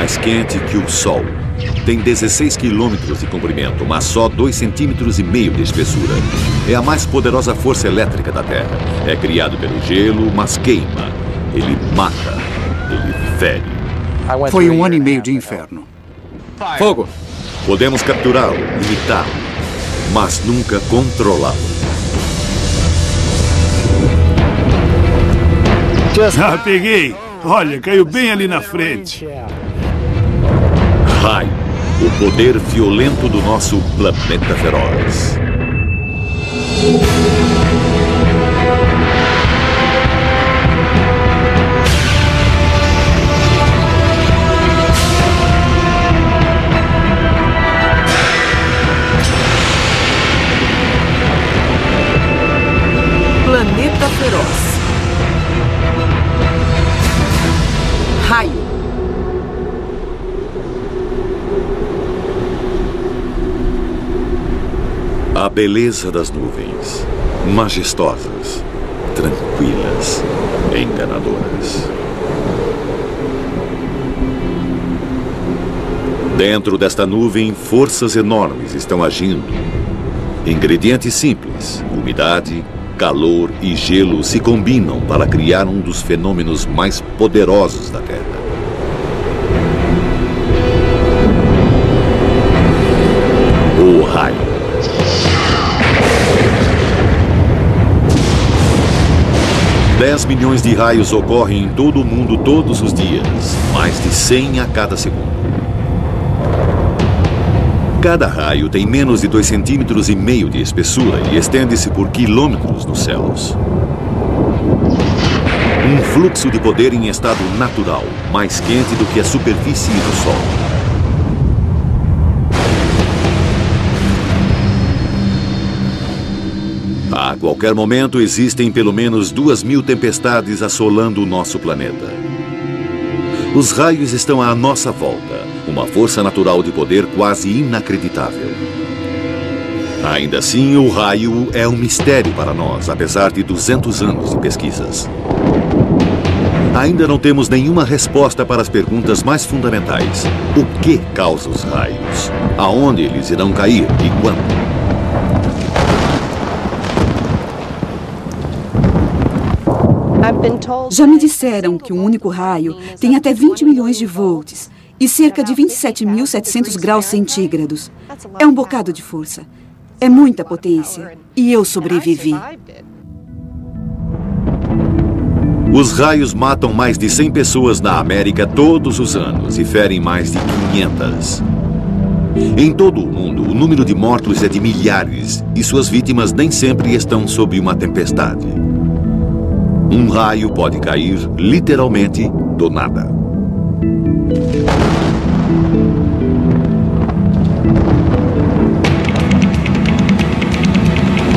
mais quente que o Sol. Tem 16 quilômetros de comprimento, mas só 2,5 centímetros de espessura. É a mais poderosa força elétrica da Terra. É criado pelo gelo, mas queima. Ele mata. Ele fere. Foi 1 ano e meio de inferno. Fogo! Podemos capturá-lo, imitá-lo, mas nunca controlá-lo. Ah, peguei! Olha, caiu bem ali na frente. Raio, o poder violento do nosso planeta feroz. Planeta Feroz. Raio. A beleza das nuvens, majestosas, tranquilas, enganadoras. Dentro desta nuvem, forças enormes estão agindo. Ingredientes simples, umidade, calor e gelo se combinam para criar um dos fenômenos mais poderosos da Terra. O raio. Dez milhões de raios ocorrem em todo o mundo todos os dias, mais de 100 a cada segundo. Cada raio tem menos de 2,5 centímetros de espessura e estende-se por quilômetros nos céus. Um fluxo de poder em estado natural, mais quente do que a superfície do Sol. A qualquer momento existem pelo menos 2.000 tempestades assolando o nosso planeta. Os raios estão à nossa volta, uma força natural de poder quase inacreditável. Ainda assim, o raio é um mistério para nós, apesar de 200 anos de pesquisas. Ainda não temos nenhuma resposta para as perguntas mais fundamentais. O que causa os raios? Aonde eles irão cair e quando? Já me disseram que um único raio tem até 20 milhões de volts e cerca de 27.700 graus centígrados. É um bocado de força. É muita potência. E eu sobrevivi. Os raios matam mais de 100 pessoas na América todos os anos e ferem mais de 500. Em todo o mundo, o número de mortos é de milhares e suas vítimas nem sempre estão sob uma tempestade. Um raio pode cair, literalmente, do nada.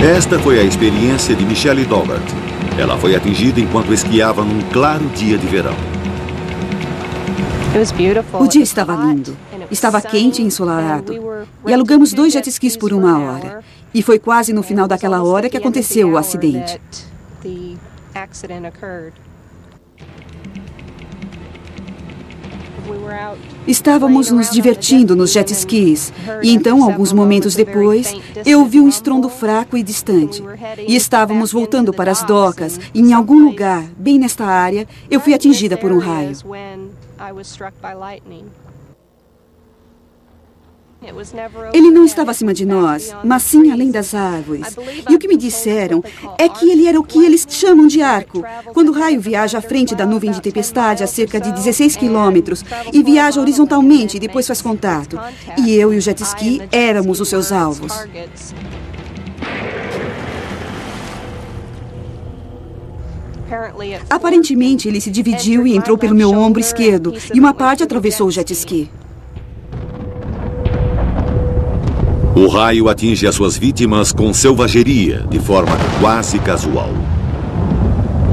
Esta foi a experiência de Michelle Dougherty. Ela foi atingida enquanto esquiava num claro dia de verão. O dia estava lindo. Estava quente e ensolarado. E alugamos 2 jet skis por 1 hora. E foi quase no final daquela hora que aconteceu o acidente. Estávamos nos divertindo nos jet skis. E então, alguns momentos depois, eu ouvi um estrondo fraco e distante. E estávamos voltando para as docas. E em algum lugar, bem nesta área, eu fui atingida por um raio. Ele não estava acima de nós, mas sim além das árvores. E o que me disseram é que ele era o que eles chamam de arco. Quando o raio viaja à frente da nuvem de tempestade a cerca de 16 quilômetros e viaja horizontalmente e depois faz contato. E eu e o jet ski éramos os seus alvos. Aparentemente, ele se dividiu e entrou pelo meu ombro esquerdo e uma parte atravessou o jet ski. O raio atinge as suas vítimas com selvageria, de forma quase casual.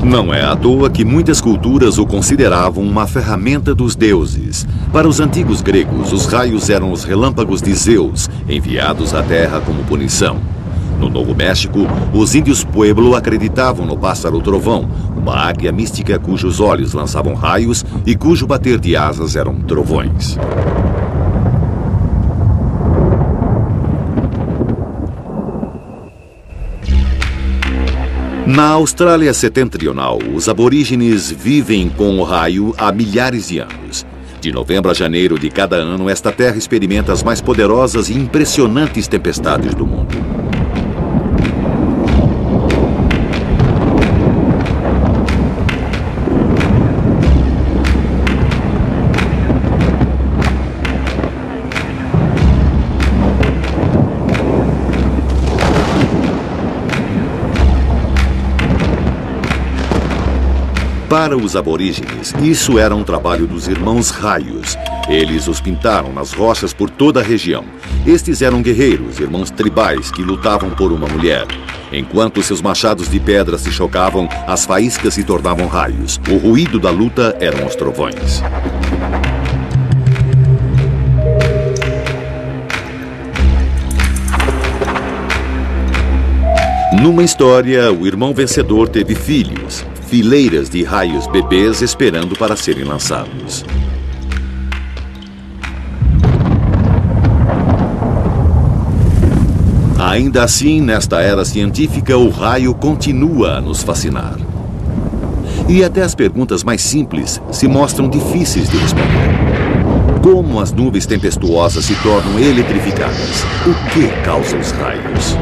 Não é à toa que muitas culturas o consideravam uma ferramenta dos deuses. Para os antigos gregos, os raios eram os relâmpagos de Zeus, enviados à Terra como punição. No Novo México, os índios Pueblo acreditavam no pássaro trovão, uma águia mística cujos olhos lançavam raios e cujo bater de asas eram trovões. Na Austrália Setentrional, os aborígenes vivem com o raio há milhares de anos. De novembro a janeiro de cada ano, esta terra experimenta as mais poderosas e impressionantes tempestades do mundo. Para os aborígenes, isso era um trabalho dos irmãos Raios. Eles os pintaram nas rochas por toda a região. Estes eram guerreiros, irmãos tribais que lutavam por uma mulher. Enquanto seus machados de pedra se chocavam, as faíscas se tornavam raios. O ruído da luta eram os trovões. Numa história, o irmão vencedor teve filhos. Fileiras de raios bebês esperando para serem lançados. Ainda assim, nesta era científica, o raio continua a nos fascinar. E até as perguntas mais simples se mostram difíceis de responder. Como as nuvens tempestuosas se tornam eletrificadas? O que causa os raios?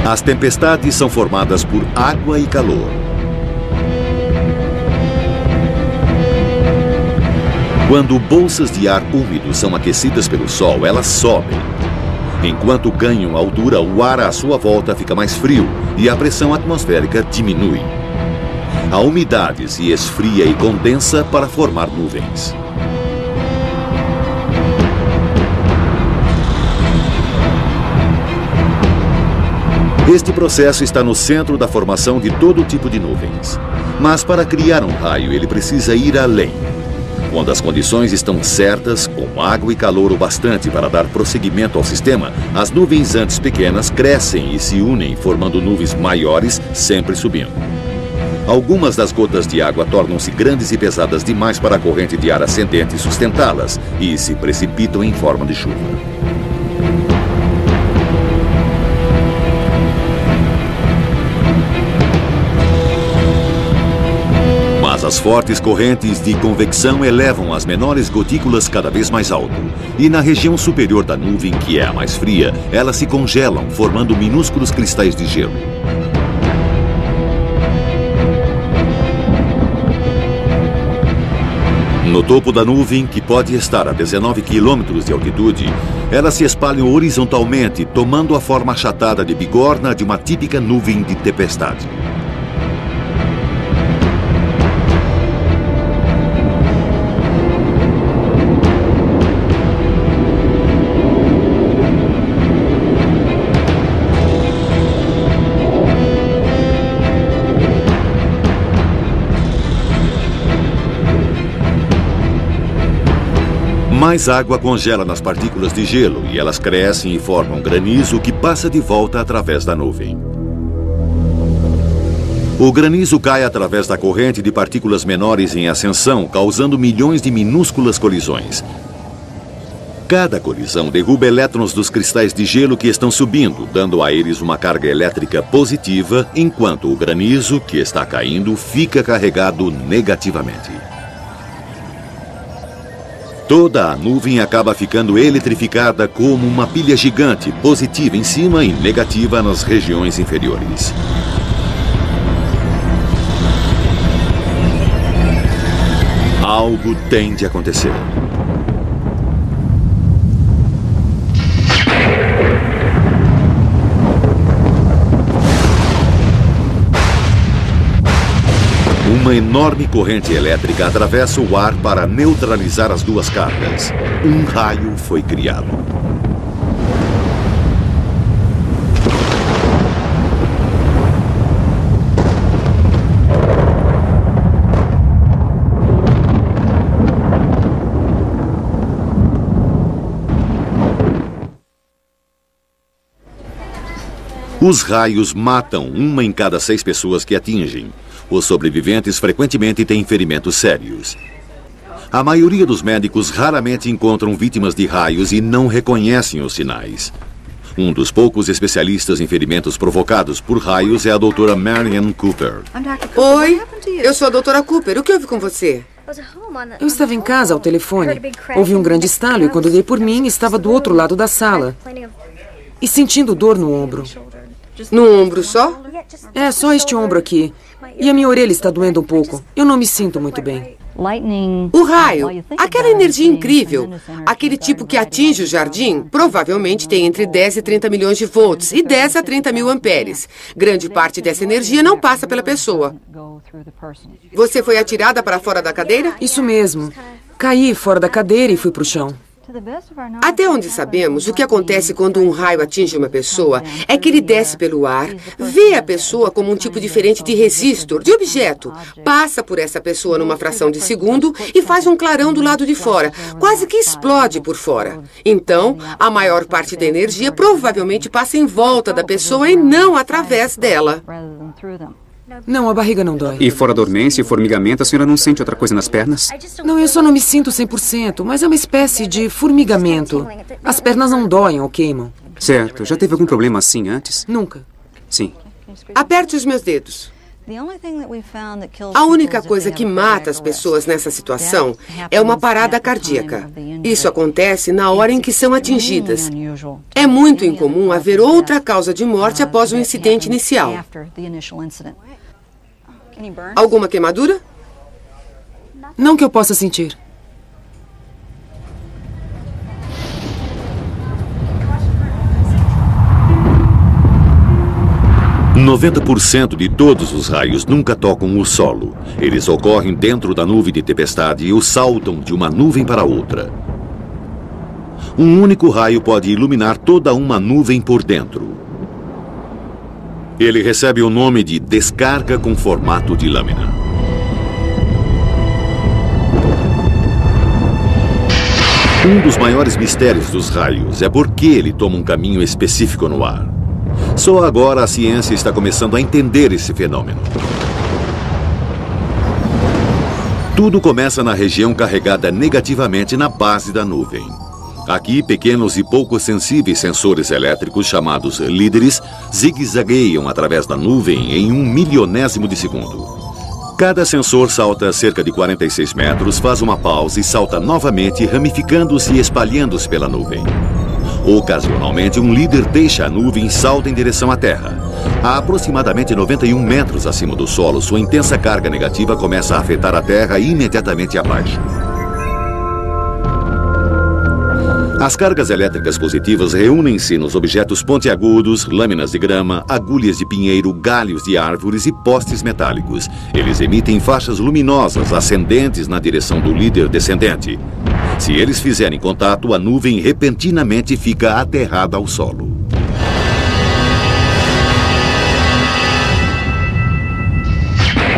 As tempestades são formadas por água e calor. Quando bolsas de ar úmido são aquecidas pelo sol, elas sobem. Enquanto ganham altura, o ar à sua volta fica mais frio e a pressão atmosférica diminui. A umidade se esfria e condensa para formar nuvens. Este processo está no centro da formação de todo tipo de nuvens. Mas para criar um raio, ele precisa ir além. Quando as condições estão certas, com água e calor o bastante para dar prosseguimento ao sistema, as nuvens antes pequenas crescem e se unem, formando nuvens maiores, sempre subindo. Algumas das gotas de água tornam-se grandes e pesadas demais para a corrente de ar ascendente sustentá-las e se precipitam em forma de chuva. As fortes correntes de convecção elevam as menores gotículas cada vez mais alto. E na região superior da nuvem, que é a mais fria, elas se congelam, formando minúsculos cristais de gelo. No topo da nuvem, que pode estar a 19 quilômetros de altitude, elas se espalham horizontalmente, tomando a forma achatada de bigorna de uma típica nuvem de tempestade. Mais água congela nas partículas de gelo e elas crescem e formam granizo que passa de volta através da nuvem. O granizo cai através da corrente de partículas menores em ascensão, causando milhões de minúsculas colisões. Cada colisão derruba elétrons dos cristais de gelo que estão subindo, dando a eles uma carga elétrica positiva, enquanto o granizo, que está caindo, fica carregado negativamente. Toda a nuvem acaba ficando eletrificada como uma pilha gigante, positiva em cima e negativa nas regiões inferiores. Algo tem de acontecer. Uma enorme corrente elétrica atravessa o ar para neutralizar as duas cargas. Um raio foi criado. Os raios matam 1 em cada 6 pessoas que atingem. Os sobreviventes frequentemente têm ferimentos sérios. A maioria dos médicos raramente encontram vítimas de raios e não reconhecem os sinais. Um dos poucos especialistas em ferimentos provocados por raios é a doutora Marian Cooper. Oi, eu sou a doutora Cooper. O que houve com você? Eu estava em casa ao telefone. Houve um grande estalo e quando dei por mim, estava do outro lado da sala. E sentindo dor no ombro. No ombro só? É, só este ombro aqui. E a minha orelha está doendo um pouco. Eu não me sinto muito bem. O raio, aquela energia incrível, aquele tipo que atinge o jardim, provavelmente tem entre 10 e 30 milhões de volts e 10 a 30 mil amperes. Grande parte dessa energia não passa pela pessoa. Você foi atirada para fora da cadeira? Isso mesmo. Caí fora da cadeira e fui para o chão. Até onde sabemos, o que acontece quando um raio atinge uma pessoa é que ele desce pelo ar, vê a pessoa como um tipo diferente de resistor, de objeto, passa por essa pessoa numa fração de segundo e faz um clarão do lado de fora, quase que explode por fora. Então, a maior parte da energia provavelmente passa em volta da pessoa e não através dela. Não, a barriga não dói. E fora dormência e formigamento, a senhora não sente outra coisa nas pernas? Não, eu só não me sinto 100%, mas é uma espécie de formigamento. As pernas não doem ou queimam. Certo. Já teve algum problema assim antes? Nunca. Sim. Aperte os meus dedos. A única coisa que mata as pessoas nessa situação é uma parada cardíaca. Isso acontece na hora em que são atingidas. É muito incomum haver outra causa de morte após o incidente inicial. Alguma queimadura? Não que eu possa sentir. – 90% de todos os raios nunca tocam o solo. Eles ocorrem dentro da nuvem de tempestade e saltam de uma nuvem para outra. Um único raio pode iluminar toda uma nuvem por dentro. Ele recebe o nome de descarga com formato de lâmina. Um dos maiores mistérios dos raios é por que ele toma um caminho específico no ar. Só agora a ciência está começando a entender esse fenômeno. Tudo começa na região carregada negativamente na base da nuvem. Aqui, pequenos e pouco sensíveis sensores elétricos chamados líderes zigue-zagueiam através da nuvem em 1/1000º de segundo. Cada sensor salta cerca de 46 metros, faz uma pausa e salta novamente, ramificando-se e espalhando-se pela nuvem. Ocasionalmente, um líder deixa a nuvem e salta em direção à Terra. A aproximadamente 91 metros acima do solo, sua intensa carga negativa começa a afetar a Terra imediatamente abaixo. As cargas elétricas positivas reúnem-se nos objetos pontiagudos, lâminas de grama, agulhas de pinheiro, galhos de árvores e postes metálicos. Eles emitem faixas luminosas ascendentes na direção do líder descendente. Se eles fizerem contato, a nuvem repentinamente fica aterrada ao solo.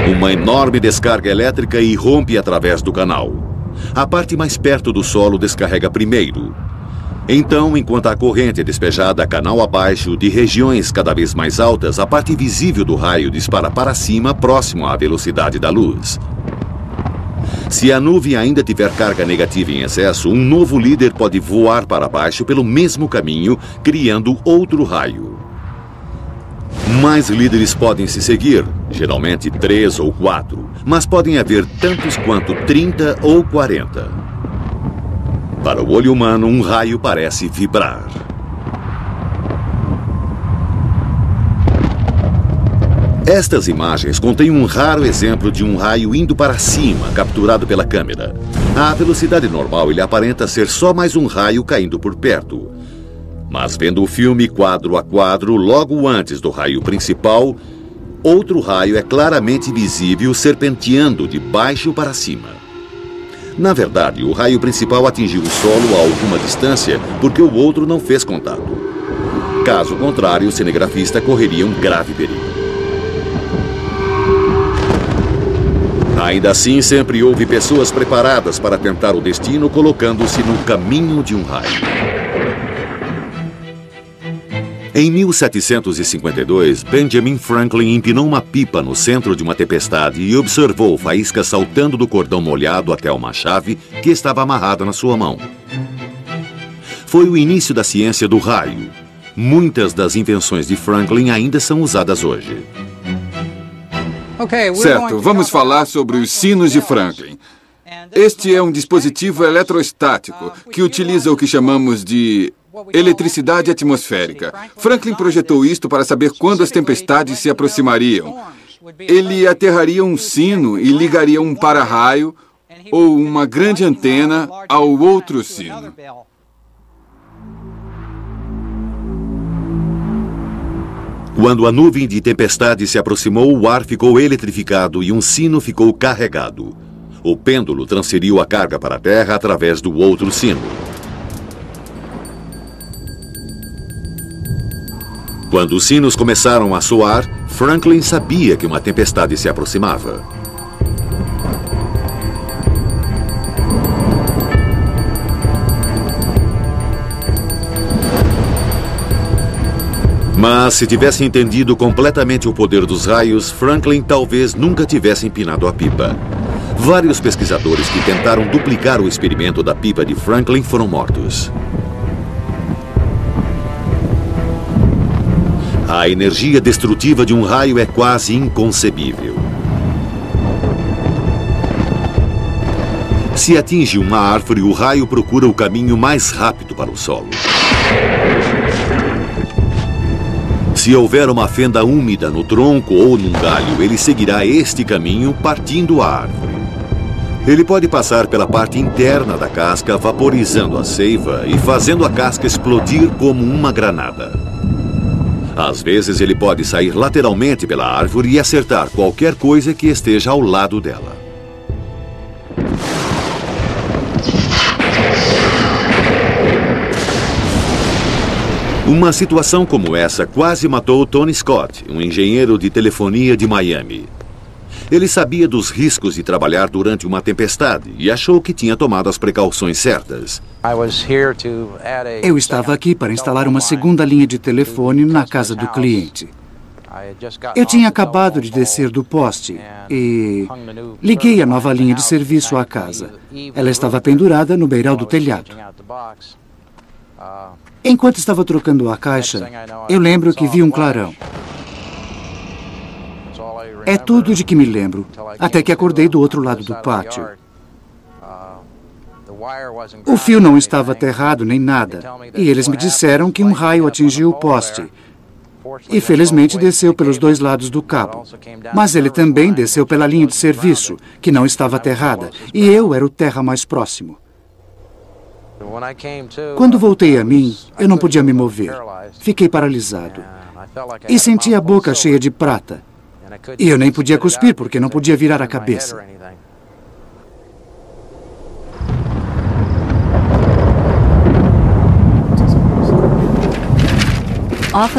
Uma enorme descarga elétrica irrompe através do canal. A parte mais perto do solo descarrega primeiro. Então, enquanto a corrente é despejada canal abaixo de regiões cada vez mais altas, a parte visível do raio dispara para cima, próximo à velocidade da luz. Se a nuvem ainda tiver carga negativa em excesso, um novo líder pode voar para baixo pelo mesmo caminho, criando outro raio. Mais líderes podem se seguir, geralmente 3 ou 4, mas podem haver tantos quanto 30 ou 40. Para o olho humano, um raio parece vibrar. Estas imagens contêm um raro exemplo de um raio indo para cima, capturado pela câmera. À velocidade normal, ele aparenta ser só mais um raio caindo por perto. Mas vendo o filme quadro a quadro, logo antes do raio principal, outro raio é claramente visível serpenteando de baixo para cima. Na verdade, o raio principal atingiu o solo a alguma distância porque o outro não fez contato. Caso contrário, o cinegrafista correria um grave perigo. Ainda assim, sempre houve pessoas preparadas para tentar o destino, colocando-se no caminho de um raio. Em 1752, Benjamin Franklin empinou uma pipa no centro de uma tempestade e observou faíscas saltando do cordão molhado até uma chave que estava amarrada na sua mão. Foi o início da ciência do raio. Muitas das invenções de Franklin ainda são usadas hoje. Certo, vamos falar sobre os sinos de Franklin. Este é um dispositivo eletrostático que utiliza o que chamamos de eletricidade atmosférica. Franklin projetou isto para saber quando as tempestades se aproximariam. Ele aterraria um sino e ligaria um para-raio ou uma grande antena ao outro sino. Quando a nuvem de tempestade se aproximou, o ar ficou eletrificado e um sino ficou carregado. O pêndulo transferiu a carga para a terra através do outro sino. Quando os sinos começaram a soar, Franklin sabia que uma tempestade se aproximava. Mas se tivesse entendido completamente o poder dos raios, Franklin talvez nunca tivesse empinado a pipa. Vários pesquisadores que tentaram duplicar o experimento da pipa de Franklin foram mortos. A energia destrutiva de um raio é quase inconcebível. Se atinge uma árvore, o raio procura o caminho mais rápido para o solo. Se houver uma fenda úmida no tronco ou num galho, ele seguirá este caminho partindo a árvore. Ele pode passar pela parte interna da casca, vaporizando a seiva e fazendo a casca explodir como uma granada. Às vezes ele pode sair lateralmente pela árvore e acertar qualquer coisa que esteja ao lado dela. Uma situação como essa quase matou Tony Scott, um engenheiro de telefonia de Miami. Ele sabia dos riscos de trabalhar durante uma tempestade e achou que tinha tomado as precauções certas. Eu estava aqui para instalar uma segunda linha de telefone na casa do cliente. Eu tinha acabado de descer do poste e liguei a nova linha de serviço à casa. Ela estava pendurada no beiral do telhado. Enquanto estava trocando a caixa, eu lembro que vi um clarão. É tudo de que me lembro, até que acordei do outro lado do pátio. O fio não estava aterrado nem nada, e eles me disseram que um raio atingiu o poste. E felizmente desceu pelos dois lados do cabo. Mas ele também desceu pela linha de serviço, que não estava aterrada, e eu era o terra mais próximo. Quando voltei a mim, eu não podia me mover. Fiquei paralisado. E senti a boca cheia de prata. E eu nem podia cuspir, porque não podia virar a cabeça.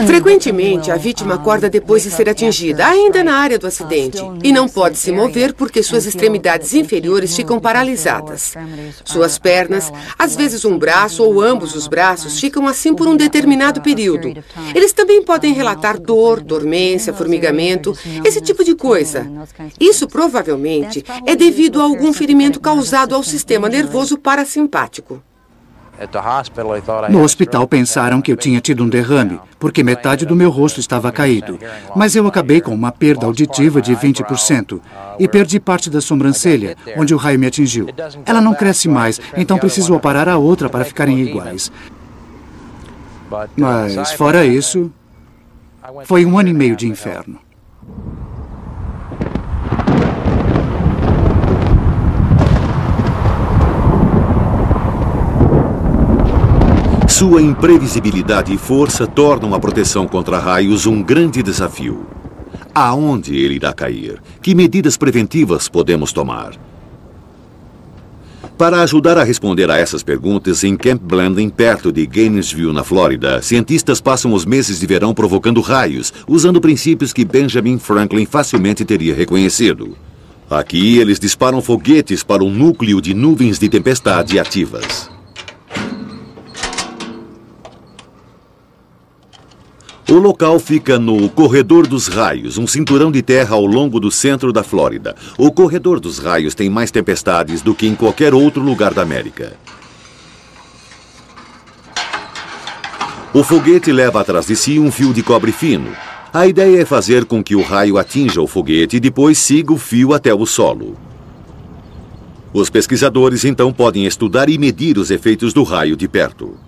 Frequentemente, a vítima acorda depois de ser atingida, ainda na área do acidente, e não pode se mover porque suas extremidades inferiores ficam paralisadas. Suas pernas, às vezes um braço ou ambos os braços, ficam assim por um determinado período. Eles também podem relatar dor, dormência, formigamento, esse tipo de coisa. Isso provavelmente é devido a algum ferimento causado ao sistema nervoso parasimpático. No hospital pensaram que eu tinha tido um derrame, porque metade do meu rosto estava caído. Mas eu acabei com uma perda auditiva de 20% e perdi parte da sobrancelha, onde o raio me atingiu. Ela não cresce mais, então preciso aparar a outra para ficarem iguais. Mas, fora isso, foi 1 ano e meio de inferno. Sua imprevisibilidade e força tornam a proteção contra raios um grande desafio. Aonde ele irá cair? Que medidas preventivas podemos tomar? Para ajudar a responder a essas perguntas, em Camp Blanding, perto de Gainesville, na Flórida, cientistas passam os meses de verão provocando raios, usando princípios que Benjamin Franklin facilmente teria reconhecido. Aqui, eles disparam foguetes para um núcleo de nuvens de tempestade ativas. O local fica no Corredor dos Raios, um cinturão de terra ao longo do centro da Flórida. O Corredor dos Raios tem mais tempestades do que em qualquer outro lugar da América. O foguete leva atrás de si um fio de cobre fino. A ideia é fazer com que o raio atinja o foguete e depois siga o fio até o solo. Os pesquisadores então podem estudar e medir os efeitos do raio de perto.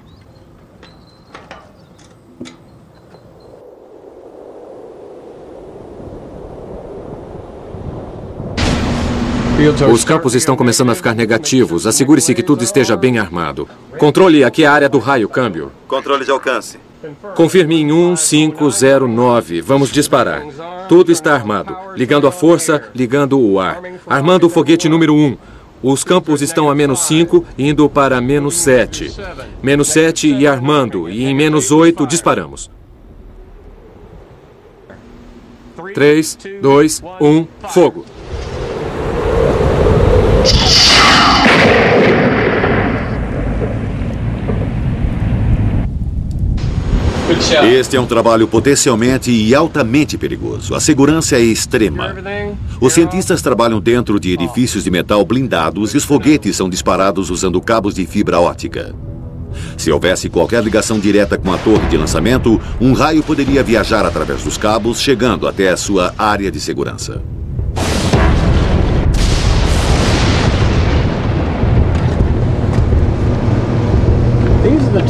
Os campos estão começando a ficar negativos. Assegure-se que tudo esteja bem armado. Controle, aqui é a área do raio, câmbio. Controle de alcance. Confirme em 1509. Vamos disparar. Tudo está armado. Ligando a força, ligando o ar. Armando o foguete número 1. Os campos estão a -5, indo para -7. -7 e armando. E em -8, disparamos. 3, 2, 1, fogo. Este é um trabalho potencialmente e altamente perigoso. A segurança é extrema. Os cientistas trabalham dentro de edifícios de metal blindados e os foguetes são disparados usando cabos de fibra óptica. Se houvesse qualquer ligação direta com a torre de lançamento, um raio poderia viajar através dos cabos, chegando até a sua área de segurança.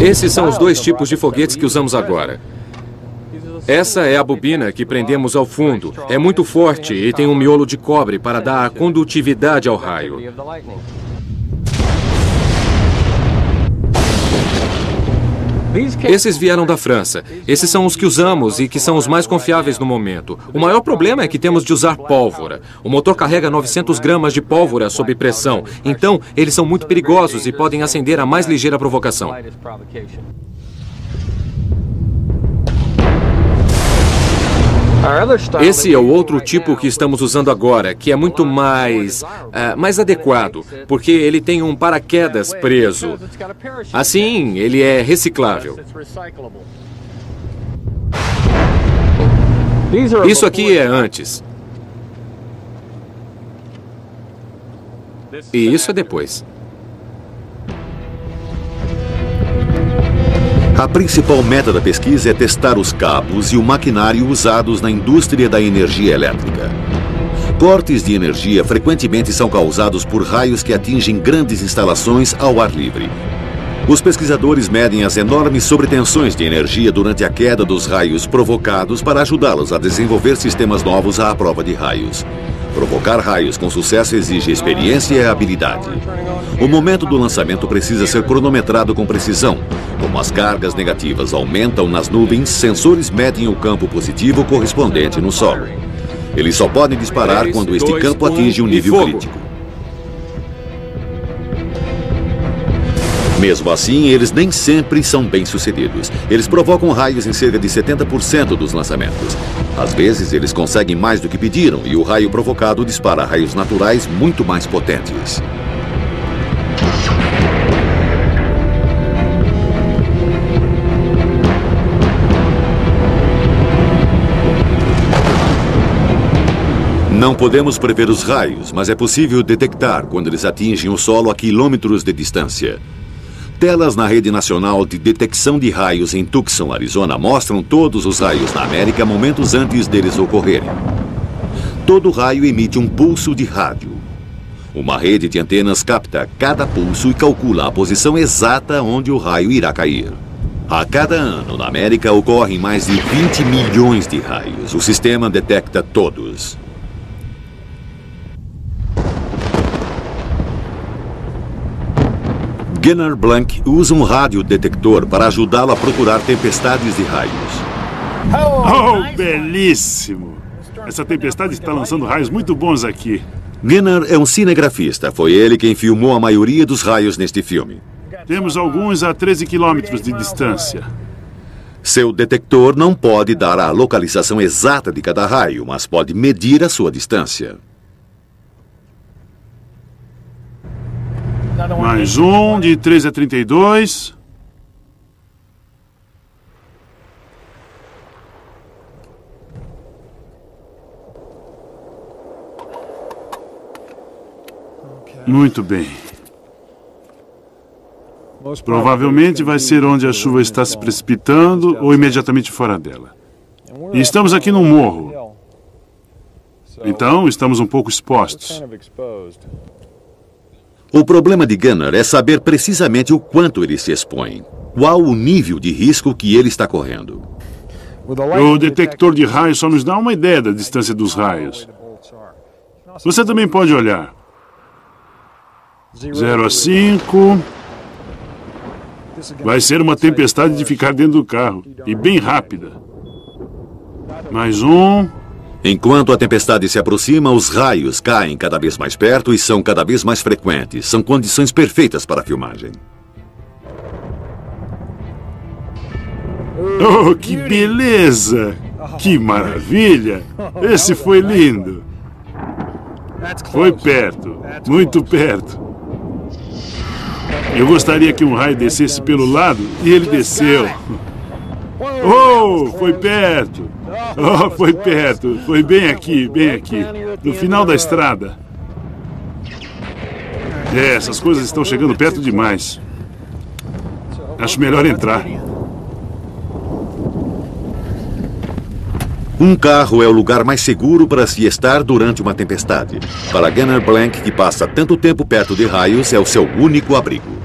Esses são os dois tipos de foguetes que usamos agora. Essa é a bobina que prendemos ao fundo. É muito forte e tem um miolo de cobre para dar condutividade ao raio. Esses vieram da França. Esses são os que usamos e que são os mais confiáveis no momento. O maior problema é que temos de usar pólvora. O motor carrega 900 gramas de pólvora sob pressão. Então, eles são muito perigosos e podem acender a mais ligeira provocação. Esse é o outro tipo que estamos usando agora, que é muito mais adequado, porque ele tem um paraquedas preso. Assim, ele é reciclável. Isso aqui é antes. E isso é depois. A principal meta da pesquisa é testar os cabos e o maquinário usados na indústria da energia elétrica. Cortes de energia frequentemente são causados por raios que atingem grandes instalações ao ar livre. Os pesquisadores medem as enormes sobretensões de energia durante a queda dos raios provocados para ajudá-los a desenvolver sistemas novos à prova de raios. Provocar raios com sucesso exige experiência e habilidade. O momento do lançamento precisa ser cronometrado com precisão. Como as cargas negativas aumentam nas nuvens, sensores medem o campo positivo correspondente no solo. Eles só podem disparar quando este campo atinge um nível crítico. Mesmo assim, eles nem sempre são bem-sucedidos. Eles provocam raios em cerca de 70% dos lançamentos. Às vezes, eles conseguem mais do que pediram e o raio provocado dispara raios naturais muito mais potentes. Não podemos prever os raios, mas é possível detectar quando eles atingem o solo a quilômetros de distância. Telas na Rede Nacional de Detecção de Raios em Tucson, Arizona, mostram todos os raios na América momentos antes deles ocorrerem. Todo raio emite um pulso de rádio. Uma rede de antenas capta cada pulso e calcula a posição exata onde o raio irá cair. A cada ano, na América, ocorrem mais de 20 milhões de raios. O sistema detecta todos. Gunnar Blank usa um radiodetector para ajudá-lo a procurar tempestades de raios. Oh, belíssimo! Essa tempestade está lançando raios muito bons aqui. Gunnar é um cinegrafista. Foi ele quem filmou a maioria dos raios neste filme. Temos alguns a 13 quilômetros de distância. Seu detector não pode dar a localização exata de cada raio, mas pode medir a sua distância. Mais um, de 13 a 32. Muito bem. Provavelmente vai ser onde a chuva está se precipitando ou imediatamente fora dela. E estamos aqui num morro. Então, estamos um pouco expostos. O problema de Gunnar é saber precisamente o quanto ele se expõe. Qual o nível de risco que ele está correndo. O detector de raios só nos dá uma ideia da distância dos raios. Você também pode olhar. 0 a 5. Vai ser uma tempestade de ficar dentro do carro. E bem rápida. Mais 1. Enquanto a tempestade se aproxima, os raios caem cada vez mais perto e são cada vez mais frequentes. São condições perfeitas para a filmagem. Oh, que beleza! Que maravilha! Esse foi lindo. Foi perto, muito perto. Eu gostaria que um raio descesse pelo lado e ele desceu. Oh, foi perto. Oh, foi perto. Foi bem aqui, no final da estrada. Essas coisas estão chegando perto demais. Acho melhor entrar. Um carro é o lugar mais seguro para se estar durante uma tempestade. Para Gunnar Blank, que passa tanto tempo perto de raios, é o seu único abrigo.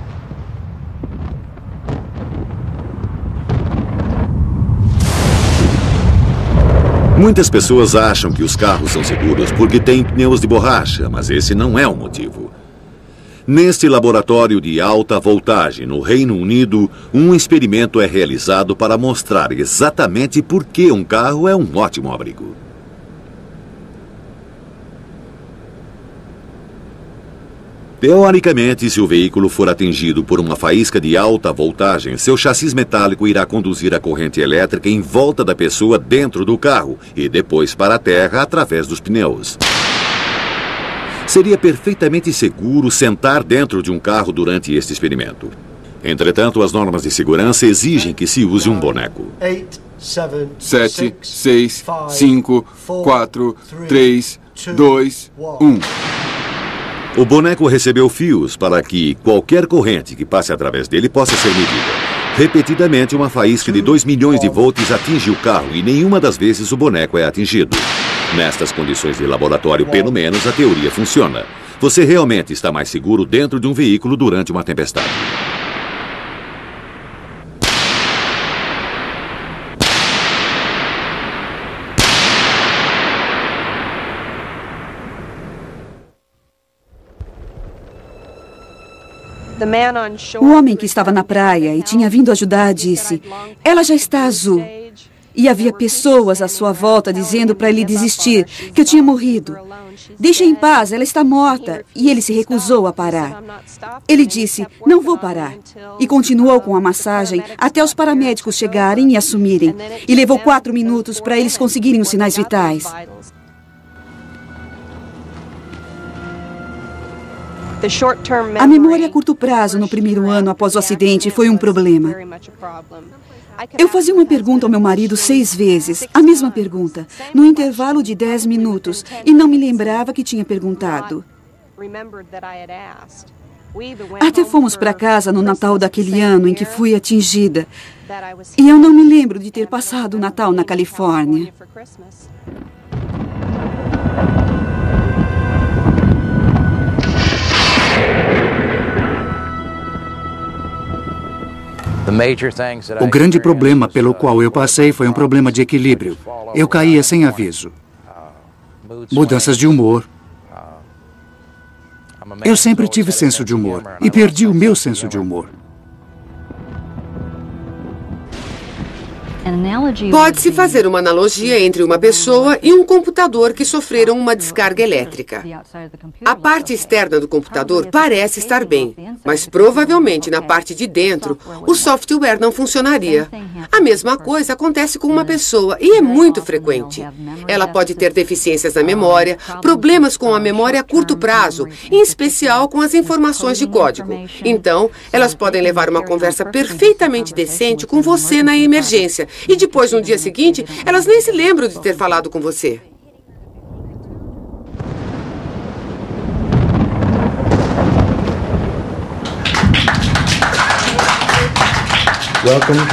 Muitas pessoas acham que os carros são seguros porque têm pneus de borracha, mas esse não é o motivo. Neste laboratório de alta voltagem no Reino Unido, um experimento é realizado para mostrar exatamente por que um carro é um ótimo abrigo. Teoricamente, se o veículo for atingido por uma faísca de alta voltagem, seu chassi metálico irá conduzir a corrente elétrica em volta da pessoa dentro do carro e depois para a terra através dos pneus. Seria perfeitamente seguro sentar dentro de um carro durante este experimento. Entretanto, as normas de segurança exigem que se use um boneco. 7, 6, 5, 4, 3, 2, 1. O boneco recebeu fios para que qualquer corrente que passe através dele possa ser medida. Repetidamente, uma faísca de 2 milhões de volts atinge o carro e nenhuma das vezes o boneco é atingido. Nestas condições de laboratório, pelo menos, a teoria funciona. Você realmente está mais seguro dentro de um veículo durante uma tempestade. O homem que estava na praia e tinha vindo ajudar disse: "Ela já está azul." E havia pessoas à sua volta dizendo para ele desistir, que eu tinha morrido. "Deixa em paz, ela está morta." E ele se recusou a parar. Ele disse: "Não vou parar." E continuou com a massagem até os paramédicos chegarem e assumirem. E levou 4 minutos para eles conseguirem os sinais vitais. A memória a curto prazo no primeiro ano após o acidente foi um problema. Eu fazia uma pergunta ao meu marido 6 vezes, a mesma pergunta, no intervalo de 10 minutos, e não me lembrava que tinha perguntado. Até fomos para casa no Natal daquele ano em que fui atingida. E eu não me lembro de ter passado o Natal na Califórnia. O grande problema pelo qual eu passei foi um problema de equilíbrio. Eu caía sem aviso. Mudanças de humor. Eu sempre tive senso de humor e perdi o meu senso de humor. Pode-se fazer uma analogia entre uma pessoa e um computador que sofreram uma descarga elétrica. A parte externa do computador parece estar bem, mas provavelmente na parte de dentro o software não funcionaria. A mesma coisa acontece com uma pessoa e é muito frequente. Ela pode ter deficiências na memória, problemas com a memória a curto prazo, em especial com as informações de código. Então, elas podem levar uma conversa perfeitamente decente com você na emergência. E depois, no dia seguinte, elas nem se lembram de ter falado com você.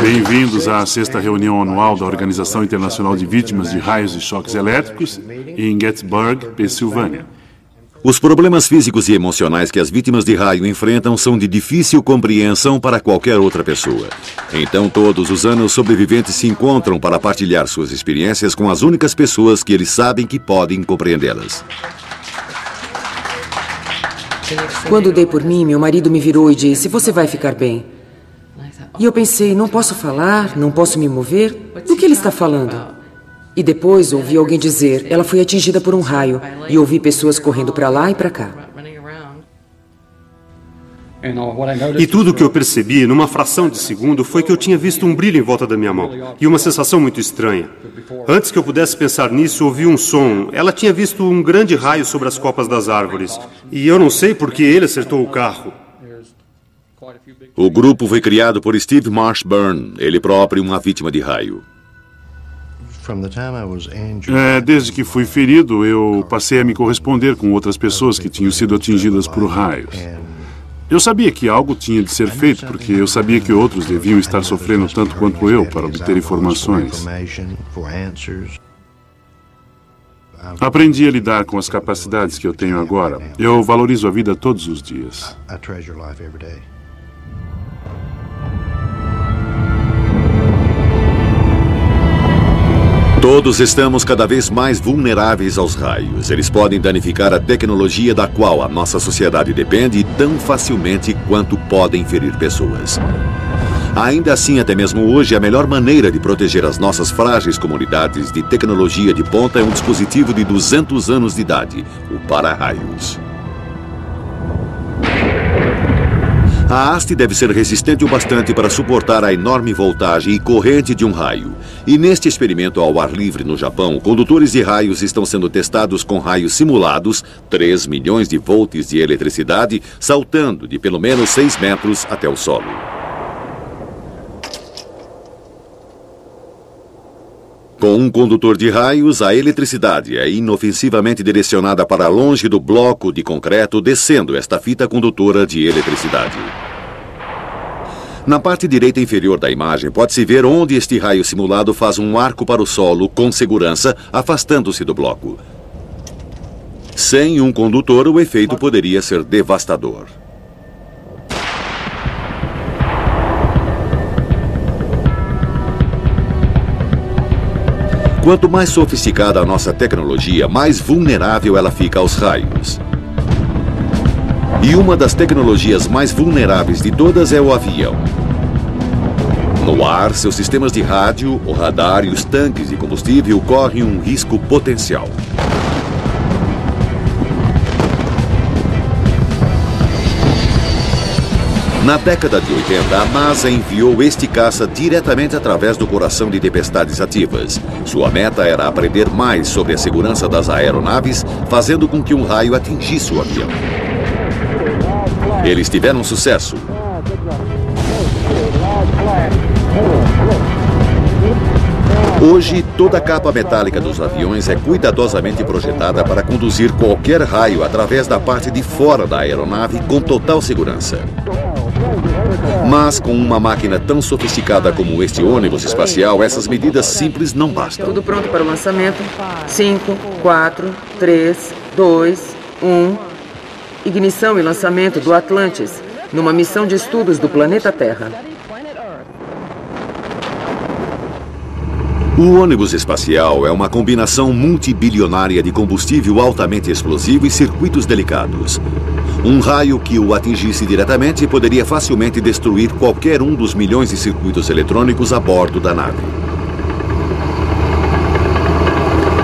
Bem-vindos à 6ª reunião anual da Organização Internacional de Vítimas de Raios e Choques Elétricos em Gettysburg, Pensilvânia. Os problemas físicos e emocionais que as vítimas de raio enfrentam são de difícil compreensão para qualquer outra pessoa. Então, todos os anos, sobreviventes se encontram para partilhar suas experiências com as únicas pessoas que eles sabem que podem compreendê-las. Quando dei por mim, meu marido me virou e disse: "Você vai ficar bem." E eu pensei: não posso falar, não posso me mover. Do que ele está falando? E depois ouvi alguém dizer: ela foi atingida por um raio. E ouvi pessoas correndo para lá e para cá. E tudo o que eu percebi, numa fração de segundo, foi que eu tinha visto um brilho em volta da minha mão. E uma sensação muito estranha. Antes que eu pudesse pensar nisso, ouvi um som. Ela tinha visto um grande raio sobre as copas das árvores. E eu não sei por que ele acertou o carro. O grupo foi criado por Steve Marshburn, ele próprio uma vítima de raio. Desde que fui ferido, eu passei a me corresponder com outras pessoas que tinham sido atingidas por raios. Eu sabia que algo tinha de ser feito, porque eu sabia que outros deviam estar sofrendo tanto quanto eu para obter informações. Aprendi a lidar com as capacidades que eu tenho agora. Eu valorizo a vida todos os dias. Todos estamos cada vez mais vulneráveis aos raios. Eles podem danificar a tecnologia da qual a nossa sociedade depende tão facilmente quanto podem ferir pessoas. Ainda assim, até mesmo hoje, a melhor maneira de proteger as nossas frágeis comunidades de tecnologia de ponta é um dispositivo de 200 anos de idade, o para-raios. A haste deve ser resistente o bastante para suportar a enorme voltagem e corrente de um raio. E neste experimento ao ar livre no Japão, condutores de raios estão sendo testados com raios simulados, 3 milhões de volts de eletricidade, saltando de pelo menos 6 metros até o solo. Com um condutor de raios, a eletricidade é inofensivamente direcionada para longe do bloco de concreto, descendo esta fita condutora de eletricidade. Na parte direita inferior da imagem, pode-se ver onde este raio simulado faz um arco para o solo, com segurança, afastando-se do bloco. Sem um condutor, o efeito poderia ser devastador. Quanto mais sofisticada a nossa tecnologia, mais vulnerável ela fica aos raios. E uma das tecnologias mais vulneráveis de todas é o avião. No ar, seus sistemas de rádio, o radar e os tanques de combustível correm um risco potencial. Na década de 80, a NASA enviou este caça diretamente através do coração de tempestades ativas. Sua meta era aprender mais sobre a segurança das aeronaves, fazendo com que um raio atingisse o avião. Eles tiveram sucesso. Hoje, toda a capa metálica dos aviões é cuidadosamente projetada para conduzir qualquer raio através da parte de fora da aeronave com total segurança. Mas com uma máquina tão sofisticada como este ônibus espacial, essas medidas simples não bastam. Tudo pronto para o lançamento. 5, 4, 3, 2, 1. Ignição e lançamento do Atlantis, numa missão de estudos do planeta Terra. O ônibus espacial é uma combinação multibilionária de combustível altamente explosivo e circuitos delicados. Um raio que o atingisse diretamente poderia facilmente destruir qualquer um dos milhões de circuitos eletrônicos a bordo da nave.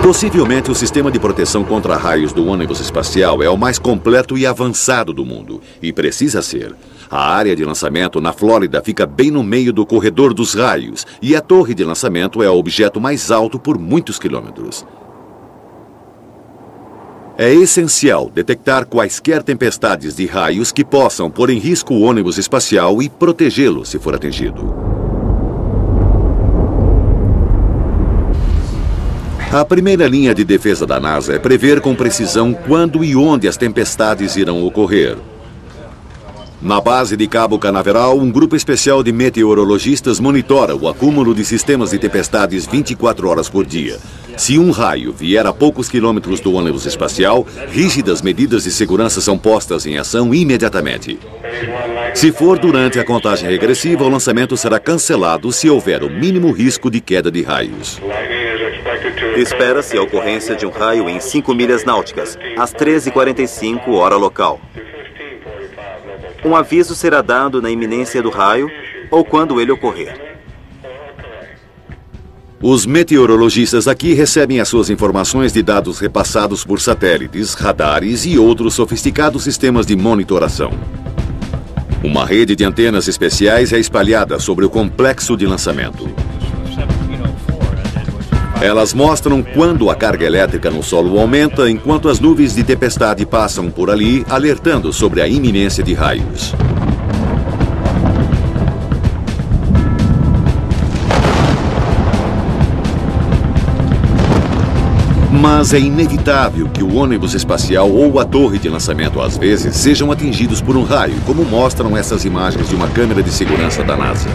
Possivelmente, o sistema de proteção contra raios do ônibus espacial é o mais completo e avançado do mundo, e precisa ser. A área de lançamento na Flórida fica bem no meio do corredor dos raios, e a torre de lançamento é o objeto mais alto por muitos quilômetros. É essencial detectar quaisquer tempestades de raios que possam pôr em risco o ônibus espacial e protegê-lo se for atingido. A primeira linha de defesa da NASA é prever com precisão quando e onde as tempestades irão ocorrer. Na base de Cabo Canaveral, um grupo especial de meteorologistas monitora o acúmulo de sistemas de tempestades 24 horas por dia. Se um raio vier a poucos quilômetros do ônibus espacial, rígidas medidas de segurança são postas em ação imediatamente. Se for durante a contagem regressiva, o lançamento será cancelado se houver o mínimo risco de queda de raios. Espera-se a ocorrência de um raio em 5 milhas náuticas, às 13h45, hora local. Um aviso será dado na iminência do raio ou quando ele ocorrer. Os meteorologistas aqui recebem as suas informações de dados repassados por satélites, radares e outros sofisticados sistemas de monitoração. Uma rede de antenas especiais é espalhada sobre o complexo de lançamento. Elas mostram quando a carga elétrica no solo aumenta, enquanto as nuvens de tempestade passam por ali, alertando sobre a iminência de raios. Mas é inevitável que o ônibus espacial ou a torre de lançamento às vezes sejam atingidos por um raio, como mostram essas imagens de uma câmera de segurança da NASA.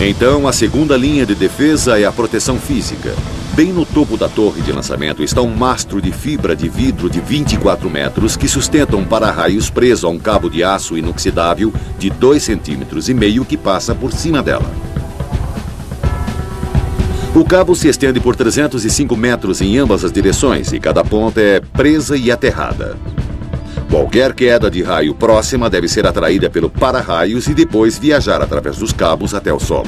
Então, a segunda linha de defesa é a proteção física. Bem no topo da torre de lançamento está um mastro de fibra de vidro de 24 metros que sustenta um para-raios preso a um cabo de aço inoxidável de 2,5 cm que passa por cima dela. O cabo se estende por 305 metros em ambas as direções e cada ponta é presa e aterrada. Qualquer queda de raio próxima deve ser atraída pelo para-raios e depois viajar através dos cabos até o solo.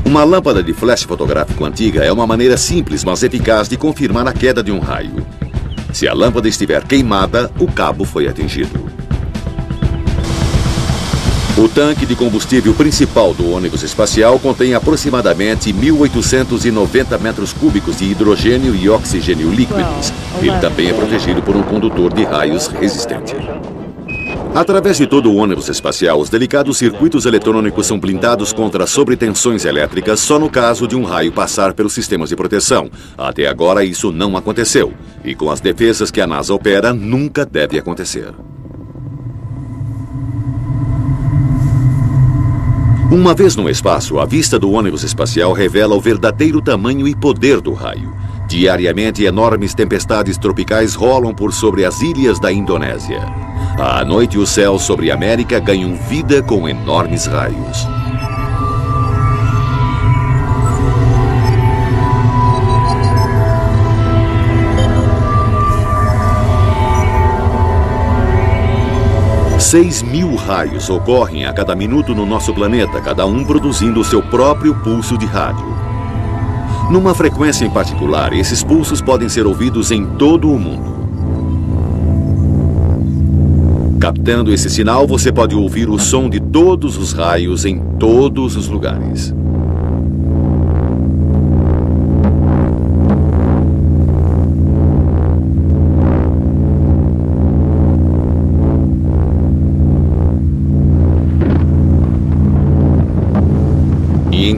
Uma lâmpada de flash fotográfico antiga é uma maneira simples, mas eficaz de confirmar a queda de um raio. Se a lâmpada estiver queimada, o cabo foi atingido. O tanque de combustível principal do ônibus espacial contém aproximadamente 1.890 metros cúbicos de hidrogênio e oxigênio líquidos. Ele também é protegido por um condutor de raios resistente. Através de todo o ônibus espacial, os delicados circuitos eletrônicos são blindados contra sobretensões elétricas só no caso de um raio passar pelos sistemas de proteção. Até agora isso não aconteceu. E com as defesas que a NASA opera, nunca deve acontecer. Uma vez no espaço, a vista do ônibus espacial revela o verdadeiro tamanho e poder do raio. Diariamente, enormes tempestades tropicais rolam por sobre as ilhas da Indonésia. À noite, os céus sobre a América ganham vida com enormes raios. Seis 6.000 raios ocorrem a cada minuto no nosso planeta, cada um produzindo o seu próprio pulso de rádio. Numa frequência em particular, esses pulsos podem ser ouvidos em todo o mundo. Captando esse sinal, você pode ouvir o som de todos os raios em todos os lugares.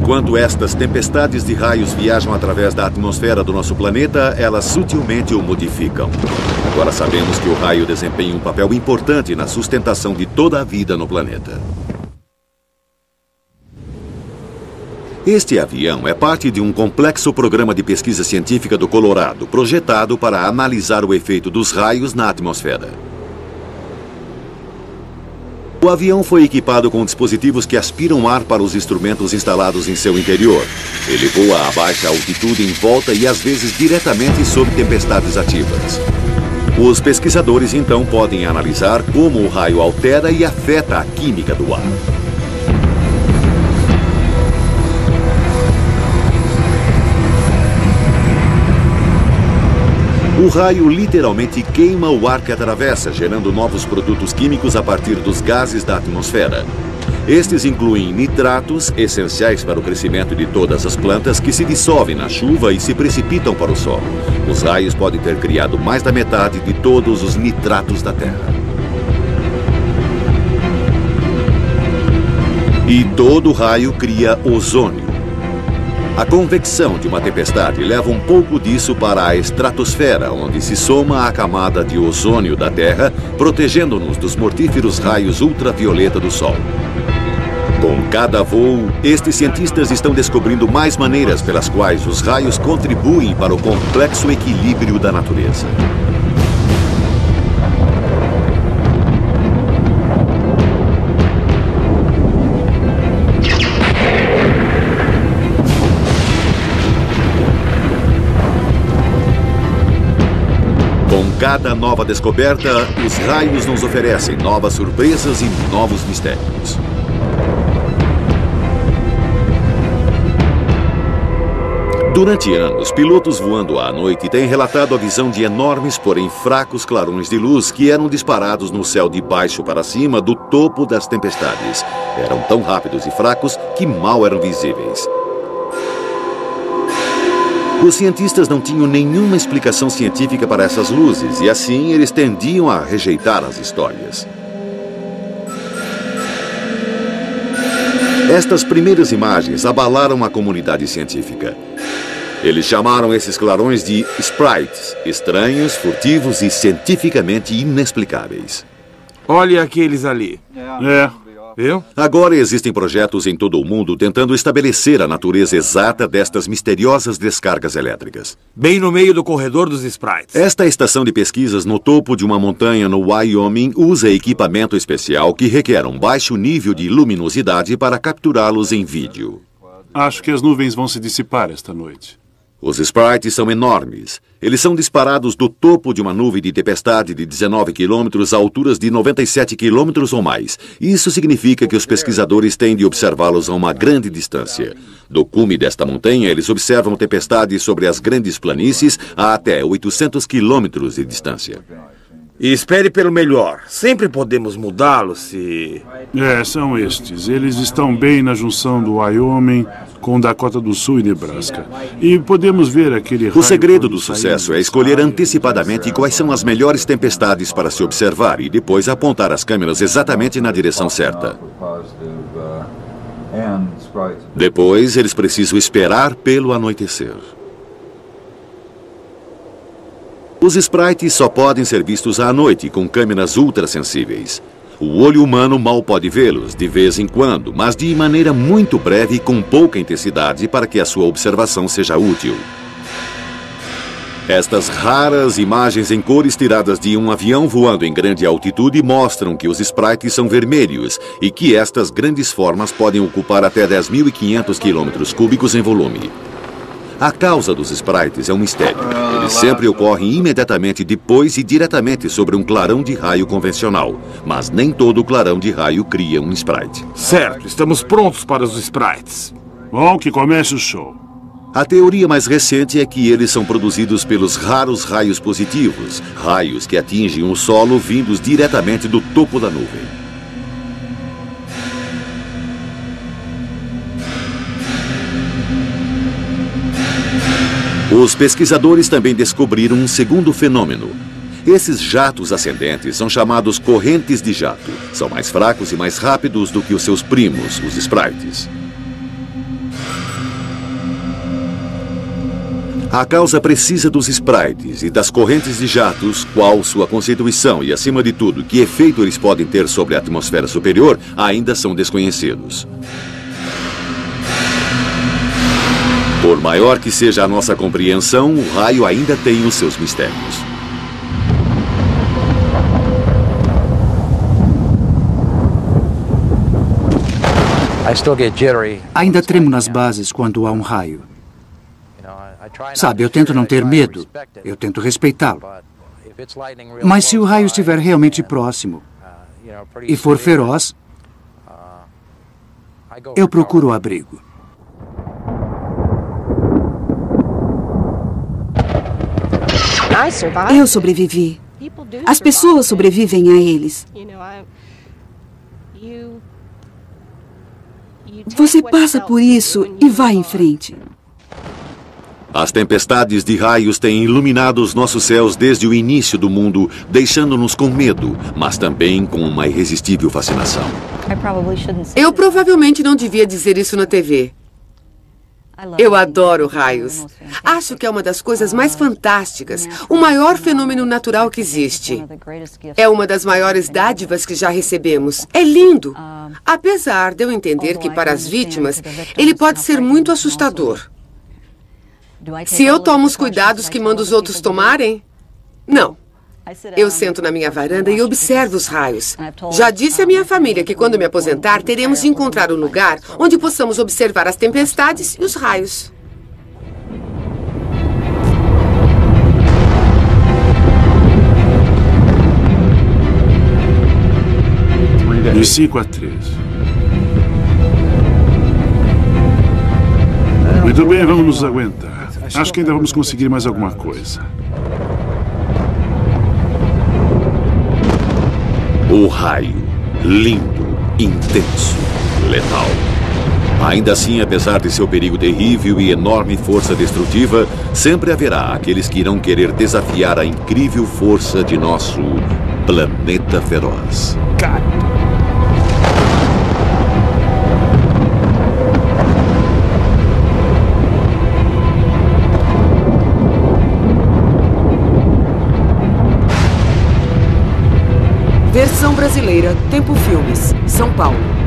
Enquanto estas tempestades de raios viajam através da atmosfera do nosso planeta, elas sutilmente o modificam. Agora sabemos que o raio desempenha um papel importante na sustentação de toda a vida no planeta. Este avião é parte de um complexo programa de pesquisa científica do Colorado, projetado para analisar o efeito dos raios na atmosfera. O avião foi equipado com dispositivos que aspiram ar para os instrumentos instalados em seu interior. Ele voa a baixa altitude em volta e às vezes diretamente sob tempestades ativas. Os pesquisadores então podem analisar como o raio altera e afeta a química do ar. O raio literalmente queima o ar que atravessa, gerando novos produtos químicos a partir dos gases da atmosfera. Estes incluem nitratos, essenciais para o crescimento de todas as plantas, que se dissolvem na chuva e se precipitam para o solo. Os raios podem ter criado mais da metade de todos os nitratos da Terra. E todo raio cria ozônio. A convecção de uma tempestade leva um pouco disso para a estratosfera, onde se soma à camada de ozônio da Terra, protegendo-nos dos mortíferos raios ultravioleta do Sol. Com cada voo, estes cientistas estão descobrindo mais maneiras pelas quais os raios contribuem para o complexo equilíbrio da natureza. Com cada nova descoberta, os raios nos oferecem novas surpresas e novos mistérios. Durante anos, pilotos voando à noite têm relatado a visão de enormes, porém fracos clarões de luz que eram disparados no céu de baixo para cima do topo das tempestades. Eram tão rápidos e fracos que mal eram visíveis. Os cientistas não tinham nenhuma explicação científica para essas luzes e, assim, eles tendiam a rejeitar as histórias. Estas primeiras imagens abalaram a comunidade científica. Eles chamaram esses clarões de sprites, estranhos, furtivos e cientificamente inexplicáveis. Olha aqueles ali. Viu? Agora existem projetos em todo o mundo tentando estabelecer a natureza exata destas misteriosas descargas elétricas. Bem no meio do corredor dos sprites. Esta estação de pesquisas no topo de uma montanha no Wyoming usa equipamento especial que requer um baixo nível de luminosidade para capturá-los em vídeo. Acho que as nuvens vão se dissipar esta noite. Os sprites são enormes. Eles são disparados do topo de uma nuvem de tempestade de 19 quilômetros a alturas de 97 quilômetros ou mais. Isso significa que os pesquisadores têm de observá-los a uma grande distância. Do cume desta montanha, eles observam tempestades sobre as grandes planícies a até 800 quilômetros de distância. E espere pelo melhor. Sempre podemos mudá-los se... São estes. Eles estão bem na junção do Wyoming com Dakota do Sul e Nebraska. E podemos ver aquele raio... O segredo do sucesso é escolher antecipadamente quais são as melhores tempestades para se observar e depois apontar as câmeras exatamente na direção certa. Depois, eles precisam esperar pelo anoitecer. Os sprites só podem ser vistos à noite com câmeras ultrassensíveis. O olho humano mal pode vê-los de vez em quando, mas de maneira muito breve e com pouca intensidade para que a sua observação seja útil. Estas raras imagens em cores tiradas de um avião voando em grande altitude mostram que os sprites são vermelhos e que estas grandes formas podem ocupar até 10.500 quilômetros cúbicos em volume. A causa dos sprites é um mistério. Eles sempre ocorrem imediatamente depois e diretamente sobre um clarão de raio convencional. Mas nem todo clarão de raio cria um sprite. Certo, estamos prontos para os sprites. Bom, que comece o show. A teoria mais recente é que eles são produzidos pelos raros raios positivos, raios que atingem o solo vindos diretamente do topo da nuvem. Os pesquisadores também descobriram um segundo fenômeno. Esses jatos ascendentes são chamados correntes de jato. São mais fracos e mais rápidos do que os seus primos, os sprites. A causa precisa dos sprites e das correntes de jatos, qual sua constituição e, acima de tudo, que efeito eles podem ter sobre a atmosfera superior, ainda são desconhecidos. Por maior que seja a nossa compreensão, o raio ainda tem os seus mistérios. Ainda tremo nas bases quando há um raio. Sabe, eu tento não ter medo, eu tento respeitá-lo. Mas se o raio estiver realmente próximo e for feroz, eu procuro o abrigo. Eu sobrevivi. As pessoas sobrevivem a eles. Você passa por isso e vai em frente. As tempestades de raios têm iluminado os nossos céus desde o início do mundo, deixando-nos com medo, mas também com uma irresistível fascinação. Eu provavelmente não devia dizer isso na TV. Eu adoro raios. Acho que é uma das coisas mais fantásticas, o maior fenômeno natural que existe. É uma das maiores dádivas que já recebemos. É lindo. Apesar de eu entender que para as vítimas, ele pode ser muito assustador. Se eu tomo os cuidados que mando os outros tomarem? Não. Eu sento na minha varanda e observo os raios. Já disse à minha família que quando me aposentar, teremos de encontrar um lugar onde possamos observar as tempestades e os raios. De 5 a 13. Muito bem, vamos nos aguentar. Acho que ainda vamos conseguir mais alguma coisa. O raio, lindo, intenso, letal. Ainda assim, apesar de seu perigo terrível e enorme força destrutiva, sempre haverá aqueles que irão querer desafiar a incrível força de nosso planeta feroz. Versão brasileira, Tempo Filmes, São Paulo.